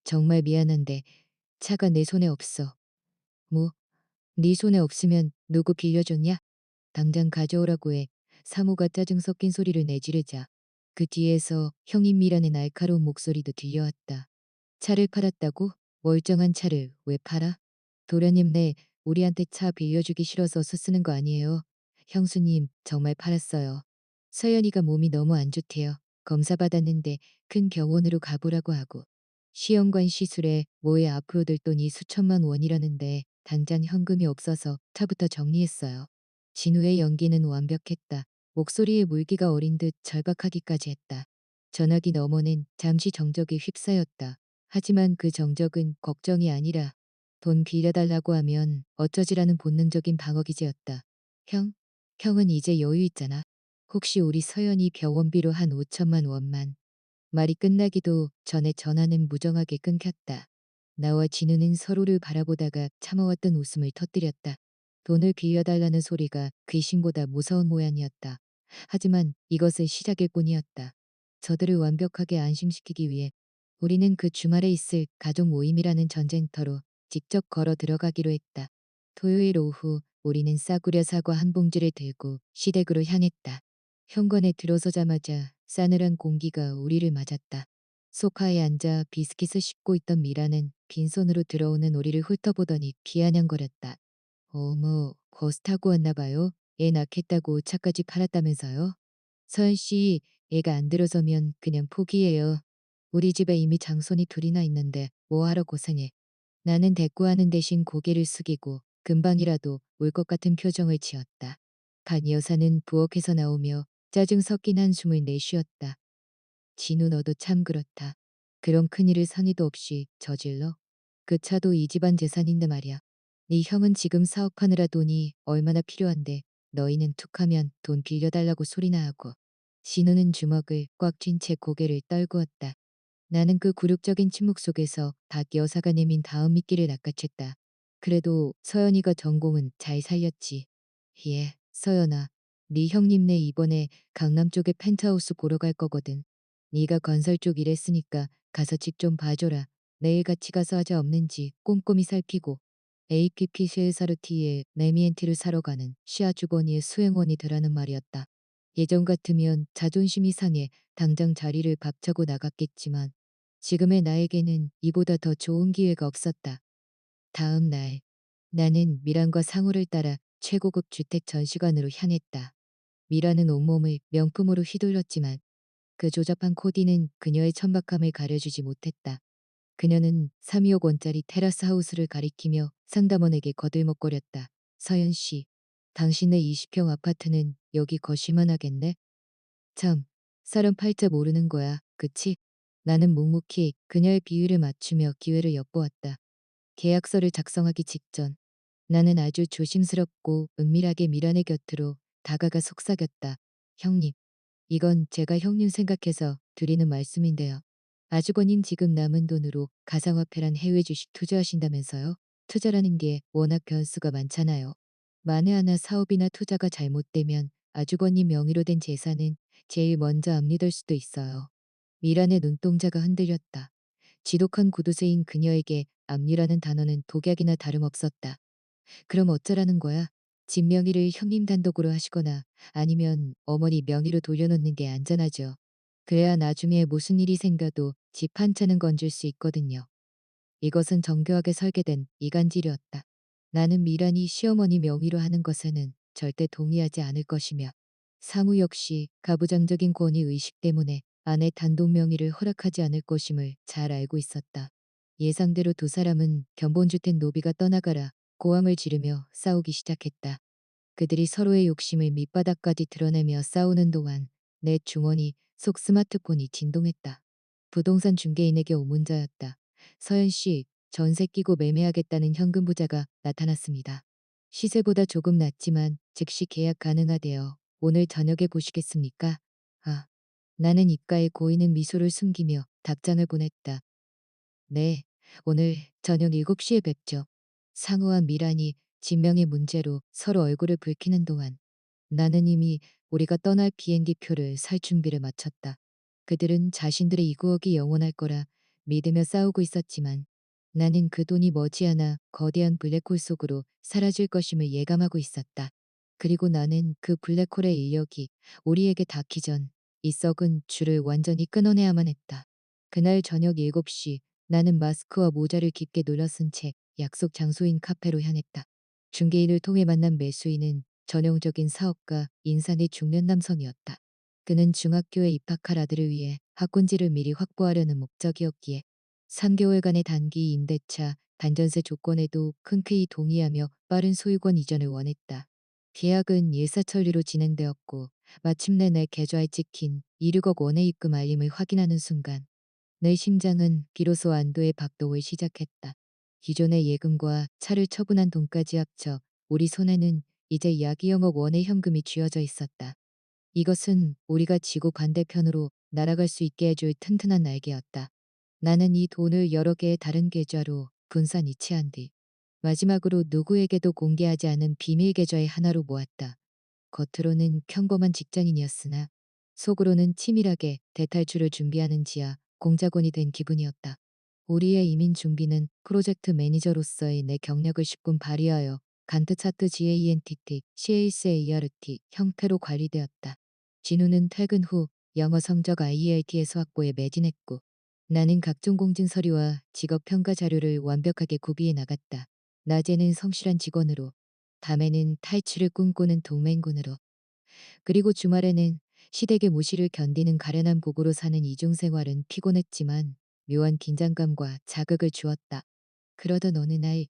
정말 미안한데 차가 내 손에 없어. 뭐, 네 손에 없으면 누구 빌려줬냐? 당장 가져오라고 해. 사모가 짜증 섞인 소리를 내지르자 그 뒤에서 형인 미란의 날카로운 목소리도 들려왔다. 차를 팔았다고? 멀쩡한 차를 왜 팔아? 도련님 네, 우리한테 차 빌려주기 싫어서 수쓰는 거 아니에요. 형수님, 정말 팔았어요. 서연이가 몸이 너무 안 좋대요. 검사 받았는데 큰 병원으로 가보라고 하고. 시험관 시술에 뭐에 앞으로 들 돈이 수천만 원이라는데 당장 현금이 없어서 차부터 정리했어요. 진우의 연기는 완벽했다. 목소리에 물기가 어린 듯 절박하기까지 했다. 전화기 너머는 잠시 정적이 휩싸였다. 하지만 그 정적은 걱정이 아니라 돈 빌려달라고 하면 어쩌지라는 본능적인 방어기제였다. 형? 형은 이제 여유 있잖아. 혹시 우리 서연이 병원비로 한 5천만 원만. 말이 끝나기도 전에 전화는 무정하게 끊겼다. 나와 진우는 서로를 바라보다가 참아왔던 웃음을 터뜨렸다. 돈을 빌려달라는 소리가 귀신보다 무서운 모양이었다. 하지만 이것은 시작일 뿐이었다. 저들을 완벽하게 안심시키기 위해 우리는 그 주말에 있을 가족 모임이라는 전쟁터로 직접 걸어 들어가기로 했다. 토요일 오후 우리는 싸구려 사과 한 봉지를 들고 시댁으로 향했다. 현관에 들어서자마자 싸늘한 공기가 우리를 맞았다. 소파에 앉아 비스킷을 씹고 있던 미라는 빈손으로 들어오는 우리를 훑어보더니 비아냥거렸다. 어머, 버스 타고 왔나 봐요. 애 낳겠다고 차까지 팔았다면서요? 서연 씨, 애가 안 들어서면 그냥 포기해요. 우리 집에 이미 장손이 둘이나 있는데 뭐하러 고생해. 나는 대꾸하는 대신 고개를 숙이고 금방이라도 울 것 같은 표정을 지었다. 간 여사는 부엌에서 나오며 짜증 섞인 한숨을 내쉬었다. 진우 너도 참 그렇다. 그런 큰일을 상의도 없이 저질러? 그 차도 이 집안 재산인데 말이야. 네 형은 지금 사업하느라 돈이 얼마나 필요한데 너희는 툭하면 돈 빌려달라고 소리나 하고. 진우는 주먹을 꽉 쥔 채 고개를 떨구었다. 나는 그 굴욕적인 침묵 속에서 박 여사가 내민 다음 미끼를 낚아챘다. 그래도 서연이가 전공은 잘 살렸지. 예, 서연아. 네 형님네 이번에 강남 쪽에 펜트하우스 보러 갈 거거든. 네가 건설 쪽 일했으니까 가서 집 좀 봐줘라. 내일 같이 가서 하자 없는지 꼼꼼히 살피고. APP 쉐사르티에 레미엔티를 사러 가는 시아 주버니의 수행원이 되라는 말이었다. 예전 같으면 자존심이 상해 당장 자리를 박차고 나갔겠지만 지금의 나에게는 이보다 더 좋은 기회가 없었다. 다음 날 나는 미란과 상우를 따라 최고급 주택 전시관으로 향했다. 미란은 온몸을 명품으로 휘둘렀지만 그 조잡한 코디는 그녀의 천박함을 가려주지 못했다. 그녀는 3~2억 원짜리 테라스 하우스를 가리키며 상담원에게 거들먹거렸다. 서연 씨, 당신네 20평 아파트는 여기 거실만 하겠네? 참, 사람 팔자 모르는 거야, 그치? 나는 묵묵히 그녀의 비위를 맞추며 기회를 엿보았다. 계약서를 작성하기 직전 나는 아주 조심스럽고 은밀하게 미란의 곁으로 다가가 속삭였다. 형님, 이건 제가 형님 생각해서 드리는 말씀인데요. 아주버님 지금 남은 돈으로 가상화폐란 해외 주식 투자하신다면서요? 투자라는 게 워낙 변수가 많잖아요. 만에 하나 사업이나 투자가 잘못되면 아주버님 명의로 된 재산은 제일 먼저 압류될 수도 있어요. 미란의 눈동자가 흔들렸다. 지독한 구두쇠인 그녀에게 압류라는 단어는 독약이나 다름없었다. 그럼 어쩌라는 거야? 집 명의를 형님 단독으로 하시거나 아니면 어머니 명의로 돌려놓는 게 안전하죠. 그래야 나중에 무슨 일이 생겨도 집 한 채는 건질 수 있거든요. 이것은 정교하게 설계된 이간질이었다. 나는 미란이 시어머니 명의로 하는 것에는 절대 동의하지 않을 것이며 상우 역시 가부장적인 권위 의식 때문에 아내 단독 명의를 허락하지 않을 것임을 잘 알고 있었다. 예상대로 두 사람은 견본주택 노비가 떠나가라 고함을 지르며 싸우기 시작했다. 그들이 서로의 욕심을 밑바닥까지 드러내며 싸우는 동안 내 주머니 속 스마트폰이 진동했다. 부동산 중개인에게 온 문자였다. 서연 씨, 전세 끼고 매매하겠다는 현금 부자가 나타났습니다. 시세보다 조금 낮지만 즉시 계약 가능하대요. 오늘 저녁에 보시겠습니까? 아, 나는 입가에 고이는 미소를 숨기며 답장을 보냈다. 네, 오늘 저녁 7시에 뵙죠. 상우와 미란이 진명의 문제로 서로 얼굴을 붉히는 동안 나는 이미 우리가 떠날 비행기 표를 살 준비를 마쳤다. 그들은 자신들의 이 구억이 영원할 거라 믿으며 싸우고 있었지만 나는 그 돈이 머지않아 거대한 블랙홀 속으로 사라질 것임을 예감하고 있었다. 그리고 나는 그 블랙홀의 인력이 우리에게 닿기 전 이 썩은 줄을 완전히 끊어내야만 했다. 그날 저녁 7시 나는 마스크와 모자를 깊게 눌러쓴 채 약속 장소인 카페로 향했다. 중개인을 통해 만난 매수인은 전형적인 사업가 인상의 중년 남성이었다. 그는 중학교에 입학할 아들을 위해 학군지를 미리 확보하려는 목적이었기에 3개월간의 단기 임대차 반전세 조건에도 흔쾌히 동의하며 빠른 소유권 이전을 원했다. 계약은 일사천리로 진행되었고 마침내 내 계좌에 찍힌 2~6억 원의 입금 알림을 확인하는 순간 내 심장은 비로소 안도의 박동을 시작했다. 기존의 예금과 차를 처분한 돈까지 합쳐 우리 손에는 이제 약 2억억 원의 현금이 쥐어져 있었다. 이것은 우리가 지구 반대편으로 날아갈 수 있게 해줄 튼튼한 날개였다. 나는 이 돈을 여러 개의 다른 계좌로 분산 이체한 뒤 마지막으로 누구에게도 공개하지 않은 비밀 계좌의 하나로 모았다. 겉으로는 평범한 직장인이었으나 속으로는 치밀하게 대탈출을 준비하는 지하 공작원이 된 기분이었다. 우리의 이민 준비는 프로젝트 매니저로서의 내 경력을 10분 발휘하여 간트 차트 GANTT, CACART 형태로 관리되었다. 진우는 퇴근 후 영어 성적 IELTS 확보에 매진했고 나는 각종 공증 서류와 직업 평가 자료를 완벽하게 구비해 나갔다. 낮에는 성실한 직원으로 밤에는 탈출을 꿈꾸는 동맹군으로, 그리고 주말에는 시댁의 무시를 견디는 가련한 부부로 사는 이중 생활은 피곤했지만 묘한 긴장감과 자극을 주었다. 그러던 어느 날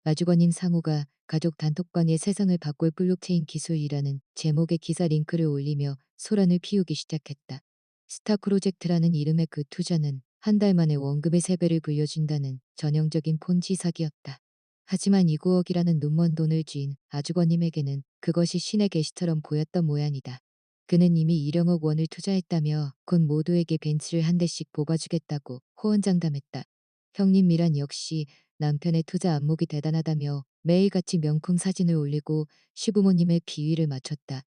마주거님 상우가 가족 단톡방에 세상을 바꿀 블록체인 기술이라는 제목의 기사 링크를 올리며 소란을 피우기 시작했다. 스타 프로젝트라는 이름의 그 투자는 한 달 만에 원금의 3배를 불려준다는 전형적인 폰지 사기였다. 하지만 이 9억이라는 눈먼 돈을 쥔 아주버님에게는 그것이 신의 계시처럼 보였던 모양이다. 그는 이미 1억억 원을 투자했다며 곧 모두에게 벤츠를 한 대씩 뽑아주겠다고 호언장담했다. 형님 미란 역시 남편의 투자 안목이 대단하다며 매일같이 명품 사진을 올리고 시부모님의 비위를 맞췄다.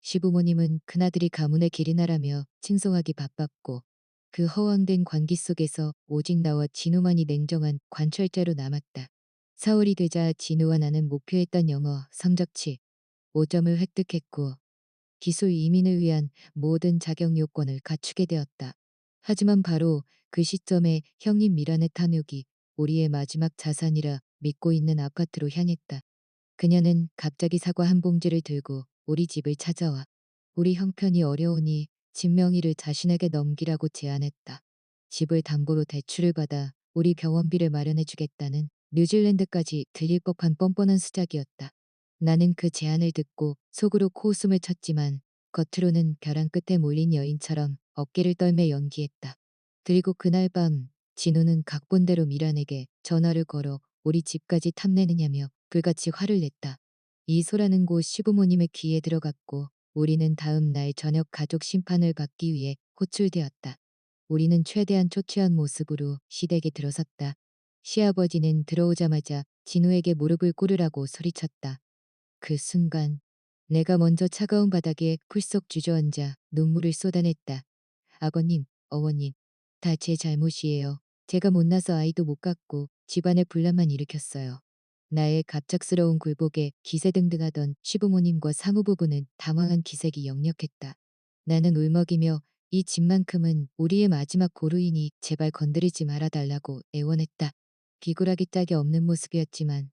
시부모님은 큰아들이 가문의 길이 나라며 칭송하기 바빴고 그 허황된 관계 속에서 오직 나와 진우만이 냉정한 관철자로 남았다. 4월이 되자 진우와 나는 목표했던 영어 성적치 5점을 획득했고 기술 이민을 위한 모든 자격 요건을 갖추게 되었다. 하지만 바로 그 시점에 형님 미란의 탐욕이 우리의 마지막 자산이라 믿고 있는 아파트로 향했다. 그녀는 갑자기 사과 한 봉지를 들고 우리 집을 찾아와 우리 형편이 어려우니 집 명의를 자신에게 넘기라고 제안했다. 집을 담보로 대출을 받아 우리 병원비를 마련해 주겠다는 뉴질랜드까지 들릴 법한 뻔뻔한 수작이었다. 나는 그 제안을 듣고 속으로 코웃음을 쳤지만 겉으로는 벼랑 끝에 몰린 여인처럼 어깨를 떨며 연기했다. 그리고 그날 밤 진우는 각본대로 미란에게 전화를 걸어 우리 집까지 탐내느냐며 불같이 화를 냈다. 이 소라는 곳 시부모님의 귀에 들어갔고 우리는 다음 날 저녁 가족 심판을 받기 위해 호출되었다. 우리는 최대한 초췌한 모습으로 시댁에 들어섰다. 시아버지는 들어오자마자 진우에게 무릎을 꿇으라고 소리쳤다. 그 순간 내가 먼저 차가운 바닥에 굴썩 주저앉아 눈물을 쏟아냈다. 아버님, 어머님, 다 제 잘못이에요. 제가 못나서 아이도 못 갖고 집안에 분란만 일으켰어요. 나의 갑작스러운 굴복에 기세등등하던 시부모님과 상우부부는 당황한 기색이 역력했다. 나는 울먹이며 이 집만큼은 우리의 마지막 고루이니 제발 건드리지 말아달라고 애원했다. 비굴하기 짝이 없는 모습이었지만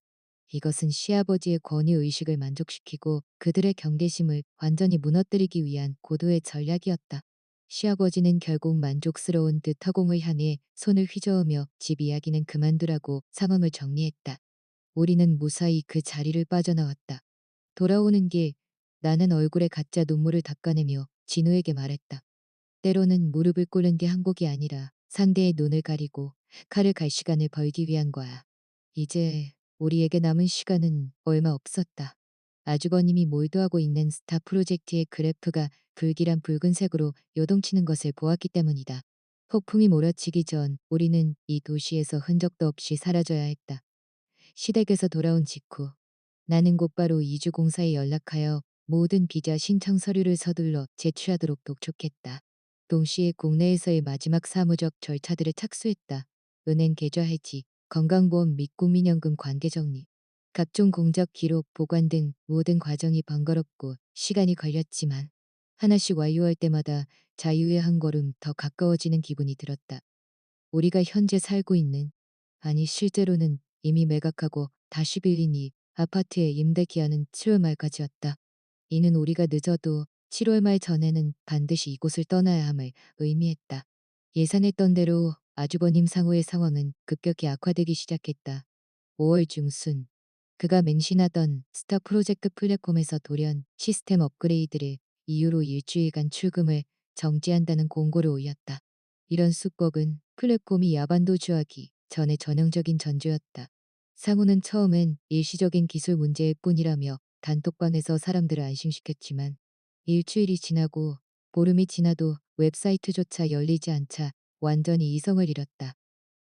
이것은 시아버지의 권위의식을 만족시키고 그들의 경계심을 완전히 무너뜨리기 위한 고도의 전략이었다. 시아버지는 결국 만족스러운 듯 허공을 향해 손을 휘저으며 집 이야기는 그만두라고 상황을 정리했다. 우리는 무사히 그 자리를 빠져나왔다. 돌아오는 길 나는 얼굴에 가짜 눈물을 닦아내며 진우에게 말했다. 때로는 무릎을 꿇는 게 항복이 아니라 상대의 눈을 가리고 칼을 갈 시간을 벌기 위한 거야. 이제 우리에게 남은 시간은 얼마 없었다. 아주버님이 몰두하고 있는 스타 프로젝트의 그래프가 불길한 붉은색으로 요동치는 것을 보았기 때문이다. 폭풍이 몰아치기 전 우리는 이 도시에서 흔적도 없이 사라져야 했다. 시댁에서 돌아온 직후 나는 곧바로 이주공사에 연락하여 모든 비자 신청 서류를 서둘러 제출하도록 독촉했다. 동시에 국내에서의 마지막 사무적 절차들을 착수했다. 은행 계좌 해지, 건강보험 및 국민연금 관계 정리, 각종 공적 기록 보관 등 모든 과정이 번거롭고 시간이 걸렸지만 하나씩 완료할 때마다 자유의 한 걸음 더 가까워지는 기분이 들었다. 우리가 현재 살고 있는, 아니 실제로는 이미 매각하고 다시 빌린 이 아파트의 임대 기한은 7월 말까지였다. 이는 우리가 늦어도 7월 말 전에는 반드시 이곳을 떠나야 함을 의미했다. 예상했던 대로 아주버님 상호의 상황은 급격히 악화되기 시작했다. 5월 중순 그가 맹신하던 스타 프로젝트 플랫폼에서 돌연 시스템 업그레이드를 이유로 일주일간 출금을 정지한다는 공고를 올렸다. 이런 수법은 플랫폼이 야반도주하기 전에 전형적인 전조였다. 상우는 처음엔 일시적인 기술 문제일 뿐이라며 단톡방에서 사람들을 안심시켰지만 일주일이 지나고 보름이 지나도 웹사이트조차 열리지 않자 완전히 이성을 잃었다.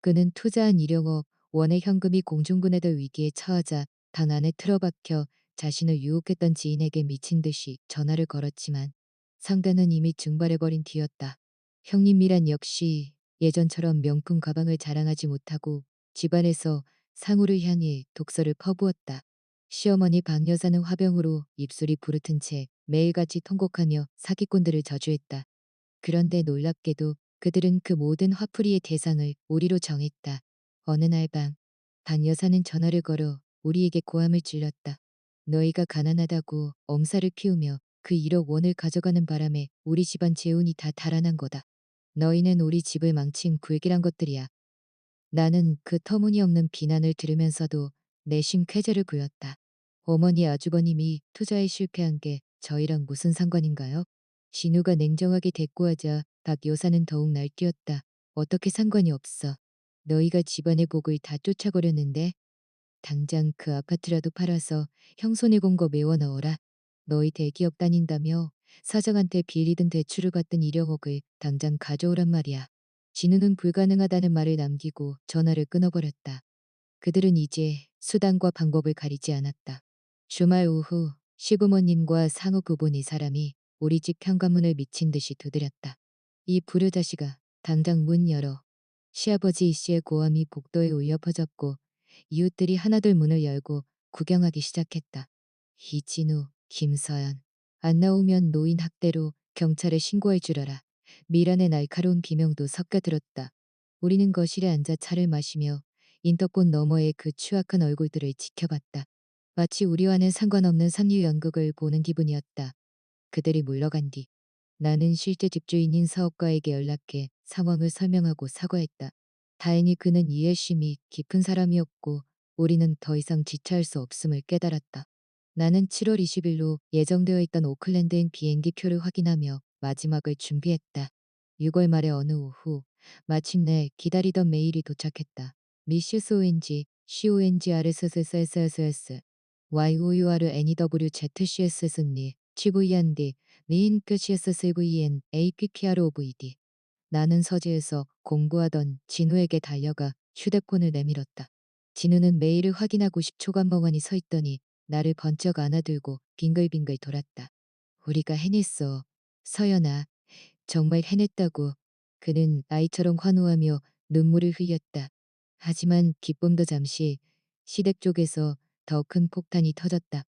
그는 투자한 1억억 원의 현금이 공중분해될 위기에 처하자 방 안에 틀어박혀 자신을 유혹했던 지인에게 미친 듯이 전화를 걸었지만 상대는 이미 증발해버린 뒤였다. 형님이란 역시 예전처럼 명품 가방을 자랑하지 못하고 집안에서 상우를 향해 독서를 퍼부었다. 시어머니 박 여사는 화병으로 입술이 부르튼 채 매일같이 통곡하며 사기꾼들을 저주했다. 그런데 놀랍게도 그들은 그 모든 화풀이의 대상을 우리로 정했다. 어느 날 밤, 박 여사는 전화를 걸어 우리에게 고함을 질렀다. 너희가 가난하다고 엄살을 피우며 그 1억 원을 가져가는 바람에 우리 집안 재운이 다 달아난 거다. 너희는 우리 집을 망친 굴기란 것들이야. 나는 그 터무니없는 비난을 들으면서도 내심 쾌재를 부렸다. 어머니 아주버님이 투자에 실패한 게 저희랑 무슨 상관인가요? 진우가 냉정하게 대꾸하자 박 여사는 더욱 날뛰었다. 어떻게 상관이 없어. 너희가 집안의 복을 다 쫓아버렸는데 당장 그 아파트라도 팔아서 형손에 건 거 메워 넣어라. 너희 대기업 다닌다며 사장한테 빌리든 대출을 받든 1억을 당장 가져오란 말이야. 진우는 불가능하다는 말을 남기고 전화를 끊어버렸다. 그들은 이제 수단과 방법을 가리지 않았다. 주말 오후 시부모님과 상호 부부 네 사람이 우리 집 현관문을 미친 듯이 두드렸다. 이 불효자식아, 당장 문 열어. 시아버지 이씨의 고함이 복도에 울려 퍼졌고 이웃들이 하나둘 문을 열고 구경하기 시작했다. 이진우, 김서연. 안 나오면 노인 학대로 경찰에 신고할 줄 알아. 미란의 날카로운 비명도 섞여들었다. 우리는 거실에 앉아 차를 마시며 인터폰 너머의 그 추악한 얼굴들을 지켜봤다. 마치 우리와는 상관없는 삼류 연극을 보는 기분이었다. 그들이 물러간 뒤 나는 실제 집주인인 사업가에게 연락해 상황을 설명하고 사과했다. 다행히 그는 이해심이 깊은 사람이었고 우리는 더 이상 지체할 수 없음을 깨달았다. 나는 7월 20일로 예정되어 있던 오클랜드행 비행기 표를 확인하며 마지막을 준비했다. 6월 말의 어느 오후 마침내 기다리던 메일이 도착했다. 미시스 ONG, CONGRSSSSS, YOURNEWZCS 승리, GVND, 미인 CSSVN, APPROVD. 나는 서재에서 공부하던 진우에게 달려가 휴대폰을 내밀었다. 진우는 메일을 확인하고 10초간 멍하니 서 있더니 나를 번쩍 안아들고 빙글빙글 돌았다. 우리가 해냈어. 서연아, 정말 해냈다고. 그는 아이처럼 환호하며 눈물을 흘렸다. 하지만 기쁨도 잠시 시댁 쪽에서 더 큰 폭탄이 터졌다.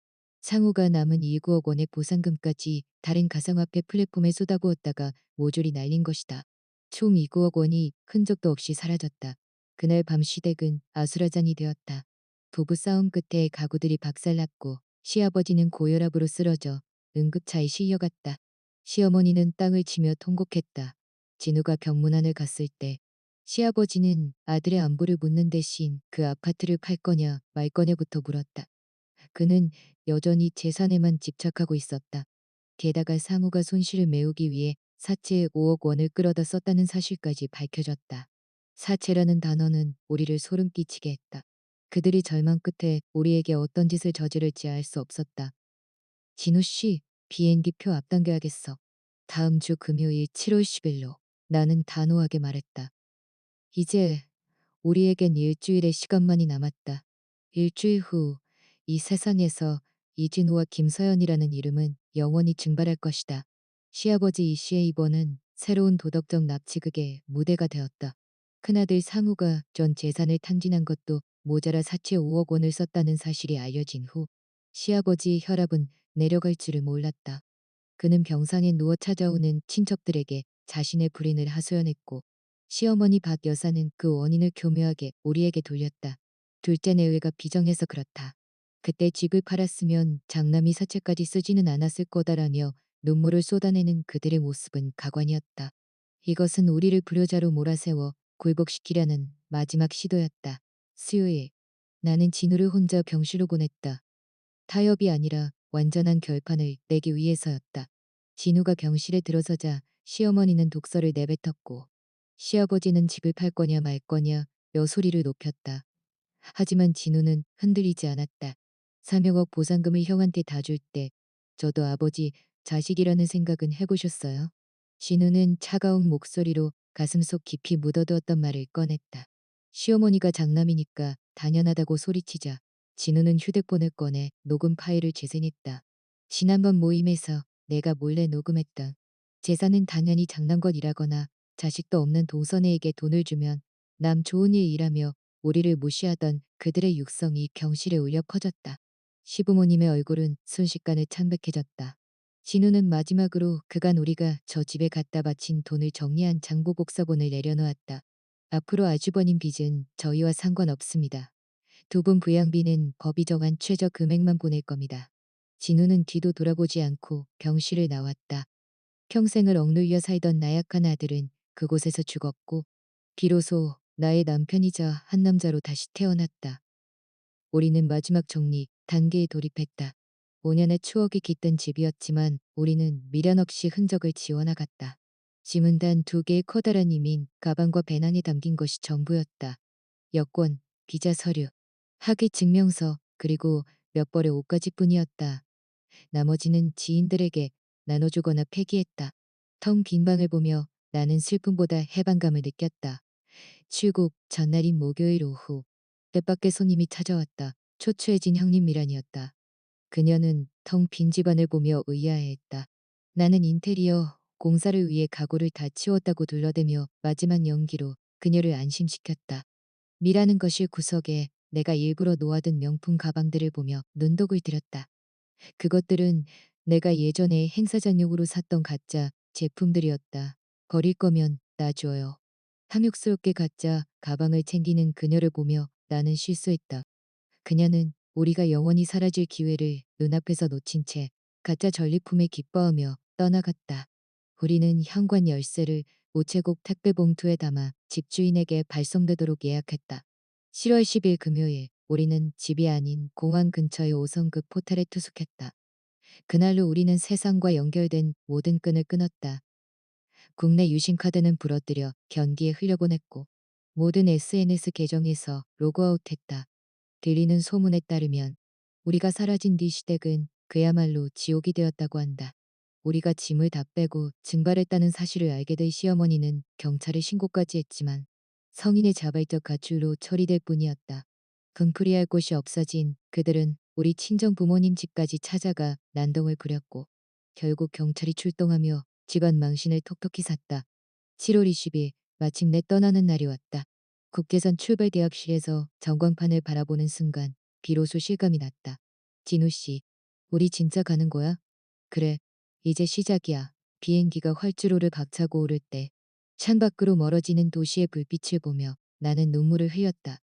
상우가 남은 2~9억 원의 보상금까지 다른 가상화폐 플랫폼에 쏟아부었다가 모조리 날린 것이다. 총 2~9억 원이 흔적도 없이 사라졌다. 그날 밤 시댁은 아수라장이 되었다. 부부싸움 끝에 가구들이 박살났고 시아버지는 고혈압으로 쓰러져 응급차에 실려갔다. 시어머니는 땅을 치며 통곡했다. 진우가 병문안을 갔을 때 시아버지는 아들의 안부를 묻는 대신 그 아파트를 팔 거냐 말 거냐부터 물었다. 그는 여전히 재산에만 집착하고 있었다. 게다가 상우가 손실을 메우기 위해 사채에 5억 원을 끌어다 썼다는 사실까지 밝혀졌다. 사채라는 단어는 우리를 소름 끼치게 했다. 그들이 절망 끝에 우리에게 어떤 짓을 저지를지 알 수 없었다. 진우 씨, 비행기표 앞당겨야겠어. 다음 주 금요일 7월 10일로. 나는 단호하게 말했다. 이제 우리에겐 일주일의 시간만이 남았다. 일주일 후 이 세상에서 이진우와 김서연이라는 이름은 영원히 증발할 것이다. 시아버지 이씨의 입원은 새로운 도덕적 납치극의 무대가 되었다. 큰아들 상우가 전 재산을 탕진한 것도 모자라 사채 5억 원을 썼다는 사실이 알려진 후 시아버지의 혈압은 내려갈 줄을 몰랐다. 그는 병상에 누워 찾아오는 친척들에게 자신의 불인을 하소연했고 시어머니 박 여사는 그 원인을 교묘하게 우리에게 돌렸다. 둘째 내외가 비정해서 그렇다. 그때 집을 팔았으면 장남이 사채까지 쓰지는 않았을 거다라며 눈물을 쏟아내는 그들의 모습은 가관이었다. 이것은 우리를 불효자로 몰아세워 굴복시키려는 마지막 시도였다. 수요일 나는 진우를 혼자 병실로 보냈다. 타협이 아니라 완전한 결판을 내기 위해서였다. 진우가 병실에 들어서자 시어머니는 독서를 내뱉었고 시아버지는 집을 팔 거냐 말 거냐 여 소리를 높였다. 하지만 진우는 흔들리지 않았다. 3억억 보상금을 형한테 다 줄 때 저도 아버지 자식이라는 생각은 해보셨어요? 진우는 차가운 목소리로 가슴속 깊이 묻어두었던 말을 꺼냈다. 시어머니가 장남이니까 당연하다고 소리치자 진우는 휴대폰을 꺼내 녹음 파일을 재생했다. 지난번 모임에서 내가 몰래 녹음했던 재산은 당연히 장난것이라거나 자식도 없는 동선애에게 돈을 주면 남 좋은 일 일하며 우리를 무시하던 그들의 육성이 병실에 울려 퍼졌다. 시부모님의 얼굴은 순식간에 창백해졌다. 진우는 마지막으로 그간 우리가 저 집에 갖다 바친 돈을 정리한 장부 복사본을 내려놓았다. 앞으로 아주버님 빚은 저희와 상관없습니다. 두 분 부양비는 법이 정한 최저 금액만 보낼 겁니다. 진우는 뒤도 돌아보지 않고 병실을 나왔다. 평생을 억눌려 살던 나약한 아들은 그곳에서 죽었고 비로소 나의 남편이자 한 남자로 다시 태어났다. 우리는 마지막 정리 단계에 돌입했다. 5년의 추억이 깃든 집이었지만 우리는 미련 없이 흔적을 지워나갔다. 짐은 단 2개의 커다란 이민 가방과 배낭에 담긴 것이 전부였다. 여권, 비자 서류, 학위 증명서, 그리고 몇 벌의 옷가지뿐이었다. 나머지는 지인들에게 나눠주거나 폐기했다. 텅 빈 방을 보며 나는 슬픔보다 해방감을 느꼈다. 출국 전날인 목요일 오후 뜻밖의 손님이 찾아왔다. 초췌해진 형님 미란이었다. 그녀는 텅 빈 집안을 보며 의아해했다. 나는 인테리어 공사를 위해 가구를 다 치웠다고 둘러대며 마지막 연기로 그녀를 안심시켰다. 미라는 거실 구석에 내가 일부러 놓아둔 명품 가방들을 보며 눈독을 들였다. 그것들은 내가 예전에 행사장용으로 샀던 가짜 제품들이었다. 버릴 거면 놔줘요. 탐욕스럽게 가짜 가방을 챙기는 그녀를 보며 나는 실수했다. 그녀는 우리가 영원히 사라질 기회를 눈앞에서 놓친 채 가짜 전리품에 기뻐하며 떠나갔다. 우리는 현관 열쇠를 우체국 택배 봉투에 담아 집주인에게 발송되도록 예약했다. 7월 10일 금요일 우리는 집이 아닌 공항 근처의 5성급 호텔에 투숙했다. 그날로 우리는 세상과 연결된 모든 끈을 끊었다. 국내 유심카드는 부러뜨려 견기에 흘려보냈고 모든 SNS 계정에서 로그아웃했다. 들리는 소문에 따르면 우리가 사라진 뒤 시댁은 그야말로 지옥이 되었다고 한다. 우리가 짐을 다 빼고 증발했다는 사실을 알게 된 시어머니는 경찰에 신고까지 했지만 성인의 자발적 가출로 처리될 뿐이었다. 분풀이할 곳이 없어진 그들은 우리 친정 부모님 집까지 찾아가 난동을 부렸고 결국 경찰이 출동하며 집안 망신을 톡톡히 샀다. 7월 20일 마침내 떠나는 날이 왔다. 국제선 출발 대학실에서 전광판을 바라보는 순간 비로소 실감이 났다. 진우 씨, 우리 진짜 가는 거야? 그래, 이제 시작이야. 비행기가 활주로를 박차고 오를 때 창밖으로 멀어지는 도시의 불빛을 보며 나는 눈물을 흘렸다.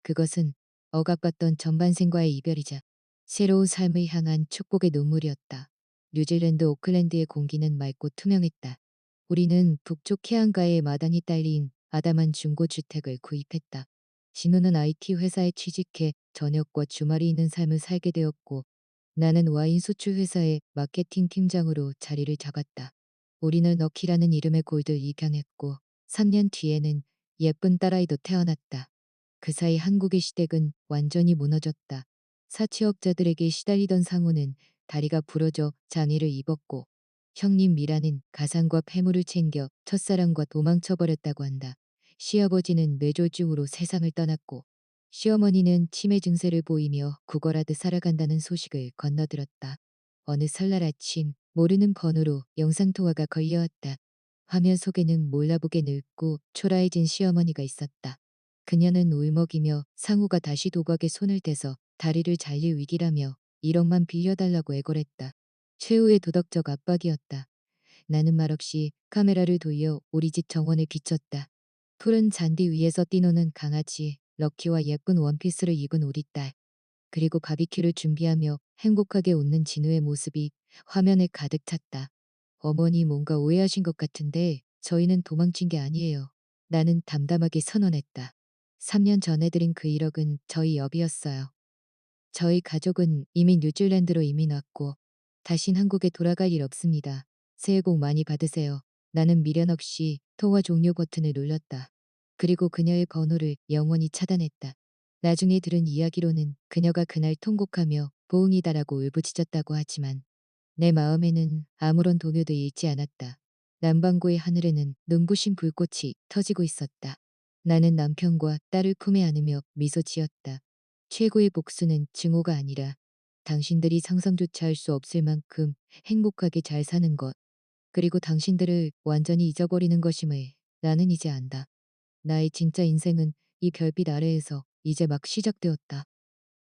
그것은 억압받던 전반생과의 이별이자 새로운 삶을 향한 축복의 눈물이었다. 뉴질랜드 오클랜드의 공기는 맑고 투명했다. 우리는 북쪽 해안가의 마당이 딸린 아담한 중고주택을 구입했다. 진우는 IT 회사에 취직해 저녁과 주말이 있는 삶을 살게 되었고 나는 와인 수출 회사의 마케팅 팀장으로 자리를 잡았다. 우리는 럭키라는 이름의 골드 입양했고 3년 뒤에는 예쁜 딸아이도 태어났다. 그 사이 한국의 시댁은 완전히 무너졌다. 사채업자들에게 시달리던 상우는 다리가 부러져 장의를 입었고 형님 미라는 가상과 폐물을 챙겨 첫사랑과 도망쳐버렸다고 한다. 시아버지는 뇌졸중으로 세상을 떠났고 시어머니는 치매 증세를 보이며 구걸하듯 살아간다는 소식을 건너들었다. 어느 설날 아침 모르는 번호로 영상통화가 걸려왔다. 화면 속에는 몰라보게 늙고 초라해진 시어머니가 있었다. 그녀는 울먹이며 상우가 다시 도박에 손을 대서 다리를 잘릴 위기라며 1억만 빌려달라고 애걸했다. 최후의 도덕적 압박이었다. 나는 말없이 카메라를 돌려 우리 집 정원을 비췄다. 푸른 잔디 위에서 뛰노는 강아지, 럭키와 예쁜 원피스를 입은 우리 딸, 그리고 바비큐를 준비하며 행복하게 웃는 진우의 모습이 화면에 가득 찼다. 어머니 뭔가 오해하신 것 같은데 저희는 도망친 게 아니에요. 나는 담담하게 선언했다. 3년 전에 드린 그 1억은 저희 여비였어요. 저희 가족은 이미 뉴질랜드로 이민 왔고 다신 한국에 돌아갈 일 없습니다. 새해 복 많이 받으세요. 나는 미련 없이 통화 종료 버튼을 눌렀다. 그리고 그녀의 번호를 영원히 차단했다. 나중에 들은 이야기로는 그녀가 그날 통곡하며 보응이다라고 울부짖었다고 하지만 내 마음에는 아무런 동요도 잃지 않았다. 남반구의 하늘에는 눈부신 불꽃이 터지고 있었다. 나는 남편과 딸을 품에 안으며 미소 지었다. 최고의 복수는 증오가 아니라 당신들이 상상조차 할 수 없을 만큼 행복하게 잘 사는 것, 그리고 당신들을 완전히 잊어버리는 것임을 나는 이제 안다. 나의 진짜 인생은 이 별빛 아래에서 이제 막 시작되었다.